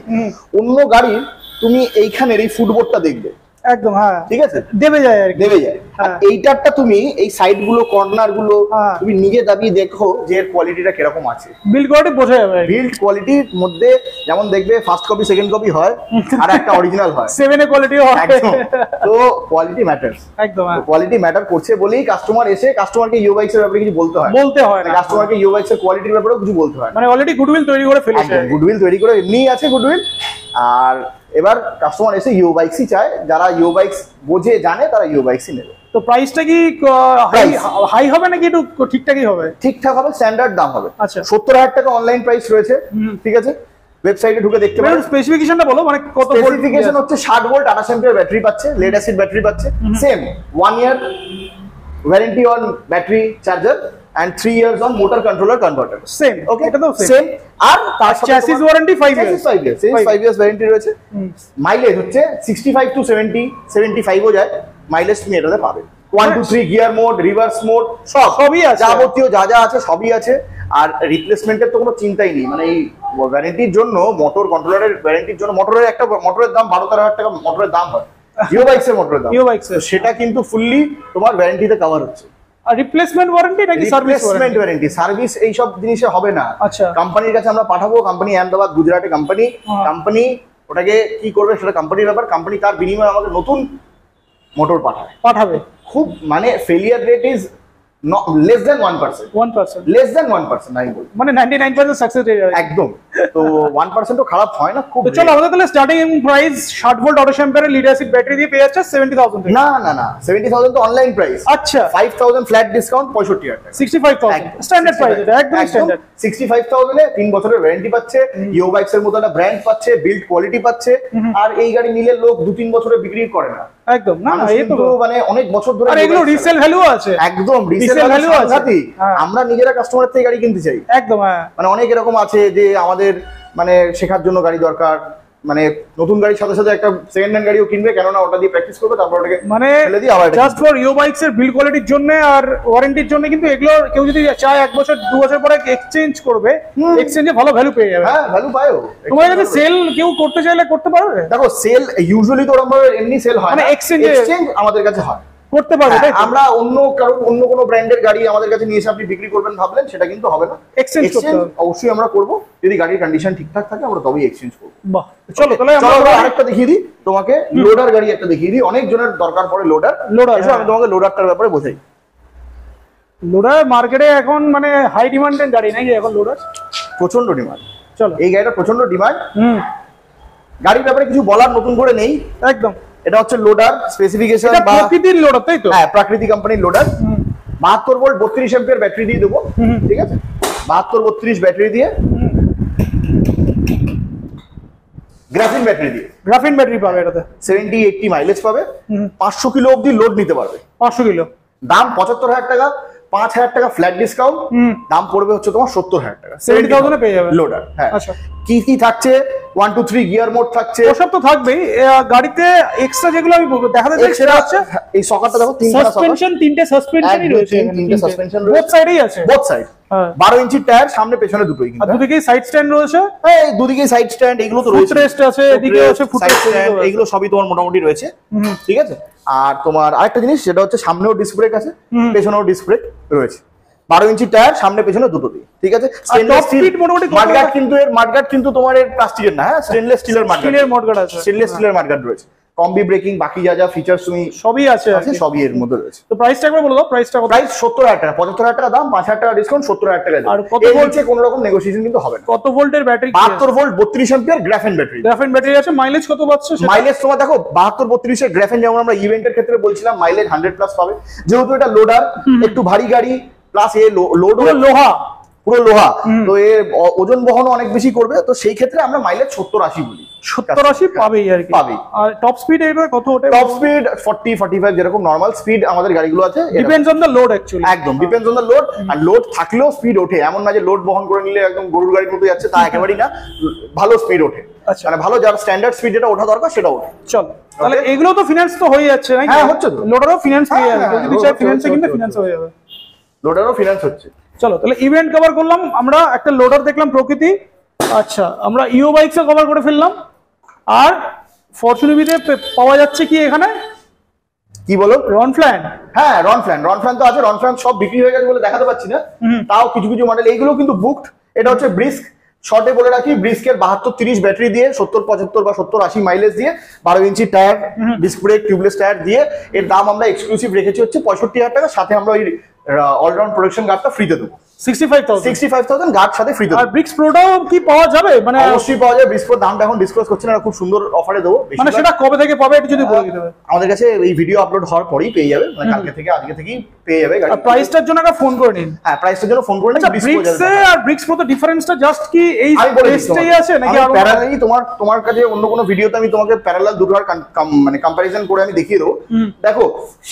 অন্য গাড়ির তুমি এইখানের এই ফুটবোর্ডটা দেখবে, একদম হ্যাঁ ঠিক আছে, দেবে যায় আর কি, দেবে যায়। আর এইটারটা তুমি এই সাইড গুলো কর্নার গুলো তুমি নিজে দাবিয়ে দেখো যে এর কোয়ালিটিটা কিরকম আছে। বিল্ড কোয়ালিটি বোঝা যাবে, বিল্ড কোয়ালিটির মধ্যে যেমন দেখবে ফার্স্ট কপি সেকেন্ড কপি হয় আর একটা অরিজিনাল হয়, 7 এর কোয়ালিটিও হয়। তো কোয়ালিটি ম্যাটারস, একদম কোয়ালিটি ম্যাটার করছে বলেই কাস্টমার এসে কাস্টমারকে ইউ বাইকস এর ব্যাপারে কিছু বলতে হয় না, কাস্টমারকে ইউ বাইকস এর কোয়ালিটির ব্যাপারেও কিছু বলতে হয়, মানে অলরেডি গুডউইল তৈরি করে ফেলেছে, গুডউইল তৈরি করে এমনিই আছে গুডউইল। আর এবার কাস্টমার এসে ইউ বাইকসই চায়, যারা ইউ বাইকস বোঝে জানে তারা ইউ বাইকসই নেবে। তো প্রাইসটা কি হাই হবে নাকি একটু ঠিকঠাকই হবে? ঠিকঠাক হবে, স্ট্যান্ডার্ড দাম হবে। আচ্ছা, 70,000 টাকা অনলাইন প্রাইস রয়েছে, ঠিক আছে, ওয়েবসাইটে ঢুকে দেখতে পারো। স্পেসিফিকেশনটা বলো, মানে কত ভোল্ট? স্পেসিফিকেশন হচ্ছে 60 ভোল্ট 28 অ্যাম্পিয়ার ব্যাটারি পাচ্ছে, লেড অ্যাসিড ব্যাটারি পাচ্ছে, same 1 year warranty on battery charger and 3 years on motor controller converter, same, okay, এটা তো same। আর chassis warranty 5 years, 5 years warranty রয়েছে। মাইলেজ হচ্ছে 65 to 70 75 ও যায় মাইলেজ, তুমি এটাতে পাবে। 1 2 3 গিয়ার মোড, রিভার্স মোড সবই আছে, যাবতীয় যা যা আছে সবই আছে। আর রিপ্লেসমেন্টের তো কোনো চিন্তাই নেই, মানে এই ওয়ারেন্টির জন্য, মোটর কন্ট্রোলারের ওয়ারেন্টির জন্য মোটরের দাম 12-13,000 টাকা মোটরের দাম হয়, ইউ বাইকসের মোটরের দাম, সেটা কিন্তু ফুললি তোমার ওয়ারেন্টিতে কভার হচ্ছে। আর রিপ্লেসমেন্ট ওয়ারেন্টি নাকি সার্ভিসমেন্ট ওয়ারেন্টি? সার্ভিস এই সব জিনিসে হবে না। আচ্ছা, কোম্পানির কাছে আমরা পাঠাবো, কোম্পানি আহমেদাবাদ গুজরাটে কোম্পানি ওটাকে কি করবে সেটা কোম্পানির ব্যাপার। কোম্পানি তার বিনিময়ে আমাদের নতুন মোটর পাঠাবে। খুব মানে failure rate is less than 1%, less than 1%, আমি বলি, মানে 99% সাকসেস রেট একদম। তো 1% তো খারাপ হয় না খুব। তো চলো আমাদের তাহলে স্টার্টিং প্রাইস 60 ভোল্ট অটো অ্যাম্পিয়ারের লিড অ্যাসিড ব্যাটারি দিয়ে পেয়ে যাচ্ছে 70,000 থেকে। না 70,000 তো অনলাইন প্রাইস। আচ্ছা, 5,000 ফ্ল্যাট ডিসকাউন্ট 65,000 টাকা, 65,000 স্ট্যান্ডার্ড প্রাইস, এটা একদম স্ট্যান্ডার্ড। 65,000 এ 3 বছরের ওয়ারেন্টি পাচ্ছে, ইউ বাইকস এর মতো একটা ব্র্যান্ড পাচ্ছে, বিল্ড কোয়ালিটি পাচ্ছে। আর এই গাড়ি নিলে লোক 2-3 বছরে বিক্রি করে না, একদম না, এই তো মানে অনেক বছর ধরে। আর এগুলো রিসেল ভ্যালু আছে, একদম রিসেল ভ্যালু আছে। আমরা নিজেরা কাস্টমারের থেকে গাড়ি কিনতে চাই, একদম। মানে অনেক এরকম আছে যে আমাদের মানে শেখার জন্য গাড়ি দরকার, মানে নতুন গাড়ির সাথে সাথে একটা সেকেন্ড হ্যান্ড গাড়িও কিনবে, কেননা ওটা দিয়ে প্র্যাকটিস করবে, তারপর ওটাকে মানে ফেলে দিয়ে আবার জাস্ট ফর ইউ বাইকস এর বিল্ড কোয়ালিটির জন্য আর ওয়ারেন্টির জন্য। কিন্তু এগুলো কেউ যদি চায় 1 বছর 2 বছর পরে এক্সচেঞ্জ করবে, এক্সচেঞ্জে ভালো ভ্যালু পেয়ে যাবে। হ্যাঁ, ভ্যালু পায়ও। তোমার কাছে সেল কেউ করতে চাইলে করতে পারবে। দেখো সেল ইউজুয়ালি তো আমরা এমনি সেল হয়, মানে এক্সচেঞ্জ আমাদের কাছে হয়, করতে পারবে। আমরা অন্য কোনো ব্র্যান্ডের গাড়ি আমাদের কাছে নিয়ে এসে আপনি বিক্রি করবেন ভাবলেন, সেটা কিন্তু হবে না। এক্সচেঞ্জ অবশ্যই আমরা করব, যদি গাড়ির কন্ডিশন ঠিকঠাক থাকে আমরা তবেই এক্সচেঞ্জ করব। বাহ, চলো তাহলে আমরা আরেকটা দেখিয়ে দিই তোমাকে, লোডার গাড়ি একটা দেখিয়ে দিই। অনেক জনের দরকার পড়ে লোডার, এসে আমি তোমাকে লোডারটার ব্যাপারে বোঝাই। লোডার মার্কেটে এখন মানে হাই ডিমান্ডের গাড়ি নাকি এখন লোডার? প্রচন্ড ডিমান্ড। চলো, এই গাড়িটা প্রচন্ড ডিমান্ড। গাড়ির ব্যাপারে কিছু বলার নতুন করে নেই, একদম। এটা হচ্ছে লোডার স্পেসিফিকেশন, এটা প্রাকৃতিক লোডার, তাই তো? হ্যাঁ, প্রাকৃতিক কোম্পানির লোডার। 72 ভোল্ট 32 অ্যাম্পিয়ার ব্যাটারি দিয়ে দেবো, ঠিক আছে, 72-32 ব্যাটারি দিয়ে, গ্রাফিন ব্যাটারি পাবে এটাতে, 70-80 মাইলেজ পাবে, 500 কিলো অবধি লোড নিতে পারবে। 500 কিলো, দাম 75,000 টাকা, 5,000 টাকা ফ্ল্যাট ডিসকাউন্ট, দাম পড়বে হচ্ছে তোমার 70,000 টাকা। 70,000 এ পেয়ে যাবে লোডার। হ্যাঁ, আচ্ছা, কি কি থাকছে? 1 2 3 গিয়ার মোড থাকছে, ওসব তো থাকবেই। গাড়িতে এক্সট্রা যেগুলো আমি দেখাতে চাই সেটা হচ্ছে এই সকারটা দেখো, তিনটে সাসপেনশনই রয়েছে, তিনটে সাসপেনশন রয়েছে, বোথ সাইডেই আছে, বোথ সাইড। 12 ইঞ্চি টায়ার, সামনে পেছনে দুটোই, কিন্তু দুদিকেই সাইড স্ট্যান্ড রয়েছে। এই দুদিকেই সাইড স্ট্যান্ড, এগুলো তো রয়েছে, ফুটরেস্ট আছে, এদিকে আছে ফুটরেস্ট, এগুলো সবই তোমার মোটামুটি রয়েছে, ঠিক আছে। আর তোমার আরেকটা জিনিস, সেটা হচ্ছে সামনেও ডিস্ক ব্রেক আছে, পেছনেও ডিস্ক ব্রেক রয়েছে। 12 ইঞ্চি টায়ার, সামনে পেছনে দুটোতেই, ঠিক আছে। স্টেনলেস স্টিল মাডগার্ড, কিন্তু এর মাডগার্ড কিন্তু তোমার এর প্লাস্টিকের না, হ্যাঁ, স্টেনলেস স্টিলের মাডগার্ড আছে, স্টেনলেস স্টিলের মাডগার্ড রয়েছে। কম্বি ব্রেকিং, বাকি যা যা ফিচারস তুমি সবই আছে, সবই এর মধ্যে রয়েছে। তো প্রাইসটা একবার বলে দাও, প্রাইসটা কত? প্রাইস 70,000 টাকা, 75,000 টাকা দাম, 5,000 টাকা ডিসকাউন্ট, 70,000 টাকা। আর কত ভোল্টে কোনো রকম নেগোসিয়েশন কিন্তু হবে না। কত ভোল্টের battery? 72 volt 32 ampere graphene battery আছে। মাইলেজ কত পাচ্ছে? মাইলেজ তোমার দেখো 72-32 এর গ্রাফেন, যেমন আমরা ইভেন্টের ক্ষেত্রে বলছিলাম মাইলেজ 100 প্লাস পাবে, যেহেতু এটা লোডার, একটু ভারী গাড়ি, প্লাস এ লোড লোহা, পুরো লোহা, তো এর ওজন বহন অনেক বেশি করবে, তো সেই ক্ষেত্রে আমরা মাইলেজ 70-80 বলি। 70-80 পাবেই আর কি, পাবেই। আর টপ স্পিড এর কত ওঠে? টপ স্পিড 40-45 যেরকম নরমাল স্পিড আমাদের গাড়িগুলো আছে, depends on the load actually, একদম ডিপেন্ডস অন দ্য লোড। আর লোড থাকলেও স্পিড ওঠে, এমন না যে লোড বহন করে নিলে একদম গরুর গাড়ির মতো যাচ্ছে, তা একেবারেই না, ভালো স্পিড ওঠে। আচ্ছা, মানে ভালো যার স্ট্যান্ডার্ড স্পিড যেটা ওঠা দরকার সেটা ওঠে। চল, তাহলে এগুলো তো ফিনান্স তো হয়ে যাচ্ছে নাকি? হ্যাঁ, হচ্ছে তো, লোডারও ফিনান্স হয়ে যাবে, যদি চাই ফিনান্সে কিনতে ফিনান্স হয়ে যাবে, লোডারও ফিনান্স হচ্ছে। চলো তাহলে ইভেন্ট কভার করলাম আমরা, একটা লোডার দেখলাম প্রকৃতি, আচ্ছা আমরা ইও বাইকসও কভার করে ফেললাম। আর ফরচুনেভিতে পাওয়া যাচ্ছে কি এখানে, কি বলো? রন ফ্ল্যান। হ্যাঁ রন ফ্ল্যান তো আছে, রন ফ্ল্যান সব বিক্রি হয়ে গেছে বলে দেখাতে পাচ্ছি না, তাও কিছু কিছু মডেল এইগুলো কিন্তু বুকড। এটা হচ্ছে ব্রিস্ক, শর্টে বলে রাখি ব্রিস্কের 72-30 ব্যাটারি দিয়ে 70-75 বা 70-80 মাইলেজ দিয়ে 12 ইঞ্চি tyre, disc brake, tubeless tyre দিয়ে এর দাম আমরা এক্সক্লুসিভ রেখেছি হচ্ছে 65,000 টাকা। সাথে আমরা ওই অলরাউন্ড প্রোটেকশন গার্ডটা ফ্রিতে দেবো, 65,000 গার্ড সাথে ফ্রিতে। আর ব্রিক্স প্রোটাও কি পাওয়া যাবে? মানে অবশ্যই পাওয়া যাবে। ব্রিক্স প্রোর দামটা এখন ডিসক্লোজ করছি না, খুব সুন্দর অফারে দেবো। মানে সেটা কবে থেকে পাবে একটু যদি বলে দিতে হবে। আমাদের কাছে এই ভিডিও আপলোড হওয়ার পরেই পেয়ে যাবে, মানে কালকে থেকে আজকে থেকেই পেয়ে যাবে গাড়ি। আর প্রাইসটার জন্য একটা ফোন করে নিন। হ্যাঁ প্রাইসটার জন্য ফোন করে নিন। ব্রিক্স আর ব্রিক্স প্রো তো ডিফারেন্সটা জাস্ট কি এই প্রাইসটাই আছে নাকি আরো প্যারালালি? তোমার কাছে অন্য কোনো ভিডিওতে আমি তোমাকে প্যারালাল দুটোর মানে কম্পারিজন করে আমি দেখিয়ে দেবো। দেখো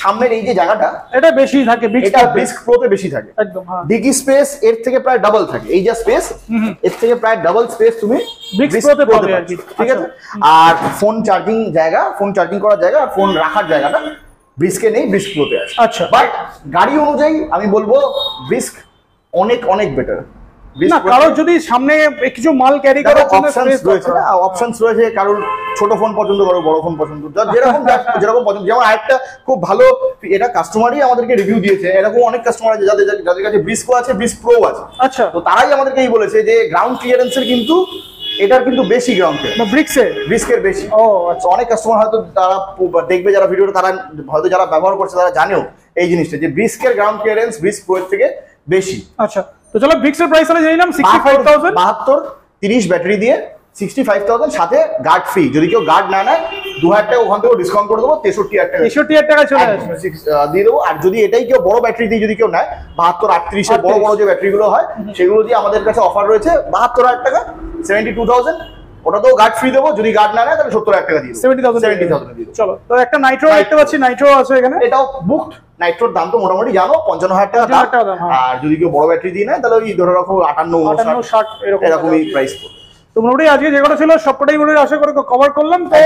সামনের এই যে জায়গাটা, এটা বেশি থাকে ব্রিক্স প্রোতে বেশি থাকে একদম। ডিকি স্পেস এর থেকে প্রায় ডাবল থাকে, এই যে স্পেস এর থেকে প্রায় ডাবল স্পেস তুমি ব্রিক্স প্রোতে পাবে আর কি, ঠিক আছে? আর ফোন চার্জিং জায়গা, ফোন চার্জিং করার জায়গা আর ফোন রাখার জায়গাটা ব্রিস্কে নেই, ব্রিস্ক প্রোতে আছে। আচ্ছা, বাট গাড়ি অনুযায়ী আমি বলবো ব্রিস্ক অনেক অনেক বেটার। না কারো যদি সামনে কিছু মাল ক্যারি করার জন্য অপশনস রয়েছে, না অপশনস রয়েছে, কারোর ছোট ফোন পছন্দ করো, বড় ফোন পছন্দ, যেরকম যেরকম পছন্দ। যেমন আরেকটা খুব ভালো, এটা কাস্টমারই আমাদেরকে রিভিউ দিয়েছে, এরকম অনেক কাস্টমার আছে যাদের কাছে ব্রিস্কো আছে, ব্রিস্ক প্রো আছে। আচ্ছা, তো তারাই আমাদেরকে এই বলেছে যে গ্রাউন্ড ক্লিয়ারেন্সের কিন্তু এটার কিন্তু বেশি গ্রাউন্ড ক্লিয়ারেন্স, ব্রিস্কের বেশি। ও আচ্ছা, অনেক কাস্টমার হয়তো তারা দেখবে যারা ভিডিওটা, তারা হয়তো যারা ব্যবহার করছে তারা জানেও এই জিনিসটা যে ব্রিস্কের গ্রাউন্ড ক্লিয়ারেন্স ব্রিস্ক প্রো এর থেকে বেশি। আচ্ছা তো চলো ব্রিক্সের প্রাইস আমরা জানি নাম 65,000, 72-30 ব্যাটারি দিয়ে 65,000 সাথে গার্ড ফ্রি। যদি কেউ গার্ড না নেয় 2,000 টাকা ওখান থেকে ডিসকাউন্ট করে দেবো, 63,000 টাকা, 63,000 টাকা চলে আসবে দিয়ে দেবো। আর যদি এটাই কেউ বড় ব্যাটারি দিয়ে যদি কেউ নেয় 72-38 এর বড় বড় যে ব্যাটারিগুলো হয় সেগুলো দিয়ে আমাদের কাছে অফার রয়েছে 72,000 টাকা, 72,000, ওটাতেও গার্ড ফ্রি দেবো। যদি গার্ড না নেয় তাহলে 70,000 টাকা দিয়ে 70,000 দিয়ে। চলো তো একটা নাইট্রো দেখতে পাচ্ছি, নাইট্রো আছে এখানে, এটাও বুকড। নাইট্রোর দাম তো মোটামুটি জানো 55,000 টাকা দাম। আর যদি কেউ বড় ব্যাটারি দিয়ে নেয় তাহলে ওই ধরে রাখো 58-60 এরকমই প্রাইস পড়বে। তো মোটামুটি আজকে যে কটা ছিল সবটাই মোটামুটি আশা করে কভার করলাম। তো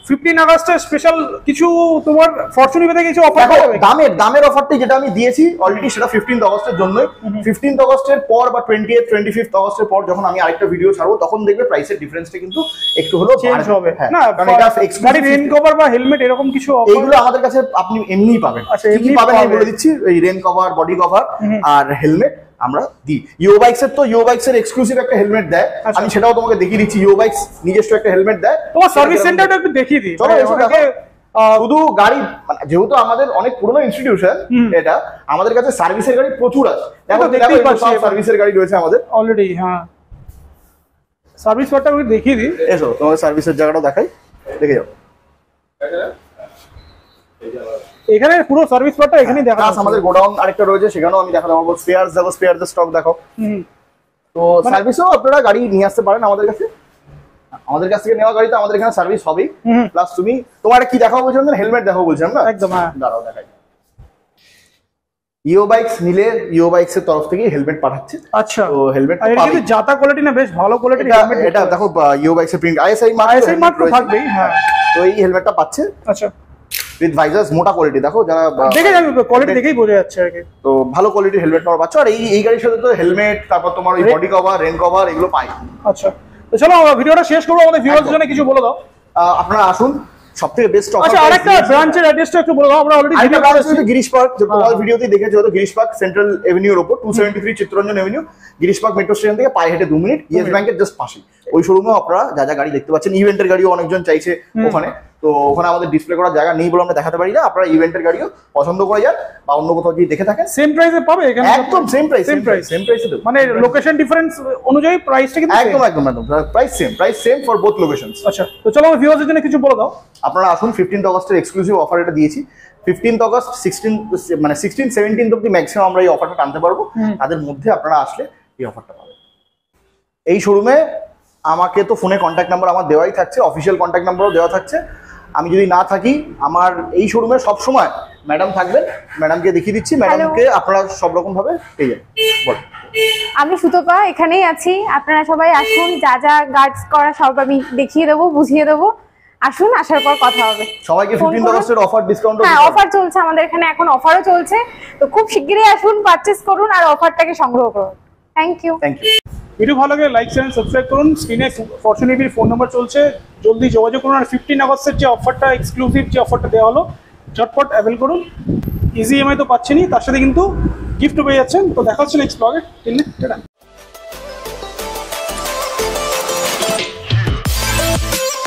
15 আগস্টের স্পেশাল কিছু তোমার ফরচুনেভিতে কিছু অফার হবে? দামের অফারটি যেটা আমি দিয়েছি অলরেডি সেটা 15 আগস্টের জন্যই। 15 আগস্টের পর বা 25 আগস্টের পর যখন আমি আরেকটা ভিডিও ছাড়বো তখন দেখবে প্রাইসের ডিফারেন্সটা কিন্তু একটু হলেও চেঞ্জ হবে। না কারণ এটা গাড়ি রেন কভার বা হেলমেট এরকম কিছু এইগুলো আমাদের কাছে আপনি এমনিই পাবেন। আচ্ছা, কি পাবেন আমি বলে দিচ্ছি, এই রেন কভার, বডি কভার আর হেলমেট আমরা দিই। ইও বাইকসের তো ইও বাইকসের এক্সক্লুসিভ একটা হেলমেট দেয়, আমি সেটাও তোমাকে দেখিয়ে দিচ্ছি। ইও বাইকস নিজস্ব একটা হেলমেট দেয়। তোমার সার্ভিস সেন্টারটা একটু দেখিয়ে দিই। চলো শুধু গাড়ি, যেহেতু আমাদের অনেক পুরনো ইনস্টিটিউশন, এটা আমাদের কাছে সার্ভিসের গাড়ি প্রচুর আছে। দেখো সার্ভিসের গাড়ি রয়েছে আমাদের অলরেডি। হ্যাঁ সার্ভিস পার্টটা আমি দেখিয়ে দিই। এসো তোমাদের সার্ভিসের জায়গাটাও দেখাই, দেখে যাও। এখানে পুরো সার্ভিস পার্টটা এখানেই দেখা যাচ্ছে। আমাদের গোডাউন আরেকটা রয়েছে, সেখানেও আমি দেখাতে পারবো। স্পেয়ারদের স্টক দেখো। তো সার্ভিসও আপনারা গাড়ি নিয়ে আসতে পারেন আমাদের কাছে। আমাদের কাছ থেকে নেওয়া গাড়ি তো আমাদের এখানে সার্ভিস হবেই। প্লাস তুমি তোমার কি দেখাবো বলছিলাম না, হেলমেট দেখাবো বলছিলাম না? একদম। হ্যাঁ দাঁড়াও দেখাই। ইও বাইকস নিলে ইও বাইকস এর তরফ থেকে হেলমেট পাঠাচ্ছে। আচ্ছা, তো হেলমেট এটা কিন্তু জাতা কোয়ালিটি না, বেশ ভালো কোয়ালিটির হেলমেট। এটা দেখো ইও বাইকস এর প্রিন্ট আইএসআই মার্ক তো থাকবেই। হ্যাঁ তো এই হেলমেটটা পাচ্ছে। আচ্ছা উইথ ভাইজার্স, মোটা কোয়ালিটি, দেখো যারা দেখে যাবে কোয়ালিটি দেখেই বোঝা যাচ্ছে আর কি। তো ভালো কোয়ালিটির হেলমেট পাওয়া পাচ্ছ। আর এই গাড়ির সাথে তো হেলমেট, তারপর তোমার ওই বডি কভার, রেন কভার এগুলো পাই। আচ্ছা তো চলো ভিডিওটা শেষ করবো। আমাদের ভিউয়ারদের জন্য কিছু বলে দাও। আপনারা আসুন, সবথেকে বেস্ট অফার। আচ্ছা আরেকটা ব্রাঞ্চের অ্যাড্রেসটা একটু বলে দাও। আমরা অলরেডি ভিডিও করেছি গিরিশ পার্ক, যে তোমাদের ভিডিওতেই দেখেছো হয়তো, গিরিশ পার্ক সেন্ট্রাল এভিনিউর উপর 273 Chittaranjan Avenue, Girish park metro station থেকে পায়ে হেঁটে 2 মিনিট, ইয়েস ব্যাংকের জাস্ট পাশে। ওই শোরুমেও আপনারা যা যা গাড়ি দেখতে পাচ্ছেন, ইভেন্টের গাড়িও অনেকজন চাইছে ওখানে, তো ওখানে আমাদের ডিসপ্লে করার জায়গা নেই বলে আমরা দেখাতে পারি না। আপনারা ইভেন্টের গাড়িও পছন্দ করে যান বা অন্য কোথাও যদি দেখে থাকেন সেম প্রাইসে পাবে এখানে। একদম সেম প্রাইসে দেব, মানে লোকেশন ডিফারেন্স অনুযায়ী প্রাইসটা কিন্তু একদম price same for both locations. আচ্ছা তো চলো আমার ভিউয়ারদের জন্য কিছু বলে দাও। আপনারা আসুন, 15 আগস্টের এক্সক্লুসিভ অফার এটা দিয়েছি। 15 আগস্ট 16-17 অব্দি ম্যাক্সিমাম আমরা এই অফারটা টানতে পারবো। তাদের মধ্যে আপনারা আসলে এই অফারটা পাবেন। এই শোরুমে আমাকে তো ফোনে কন্ট্যাক্ট নাম্বার আমার দেওয়াই থাকছে, অফিসিয়াল কন্ট্যাক্ট নাম্বারও দেওয়া থাকছে। আমি যদি না থাকি, আমার এই শোরুমে সবসময় ম্যাডাম থাকবেন, ম্যাডামকে দেখিয়ে দিচ্ছি, ম্যাডামকে আপনারা সব রকম ভাবে পেয়ে যাবেন। বল, আমি সুতপা এখানেই আছি, আপনারা সবাই আসুন, যা যা গার্ডস করা সব আমি দেখিয়ে দেবো, বুঝিয়ে দেবো। আসুন, আসার পর কথা হবে। সবাইকে ফোন 15 করুন। আগস্টের অফার ডিসকাউন্ট। হ্যাঁ, অফার চলছে আমাদের এখানে, এখন অফারও চলছে, তো খুব শিগগিরই আসুন, পারচেস করুন আর অফারটাকে সংগ্রহ করুন। Thank you. ভিডিও ভালো লাগলে লাইক চ্যানেল সাবস্ক্রাইব করুন। স্ক্রিনে ফরচুন ইভির ফোন নাম্বার চলছে, জলদি যোগাযোগ করুন। আর 15 আগস্টের যে অফারটা, এক্সক্লুসিভ যে অফারটা দেওয়া হলো, ঝটপট অ্যাভেল করুন। ইজি EMI তো পাচ্ছেনই, তার সাথে কিন্তু গিফটও পেয়ে যাচ্ছেন। তো দেখা হচ্ছে নেক্সট ব্লগে।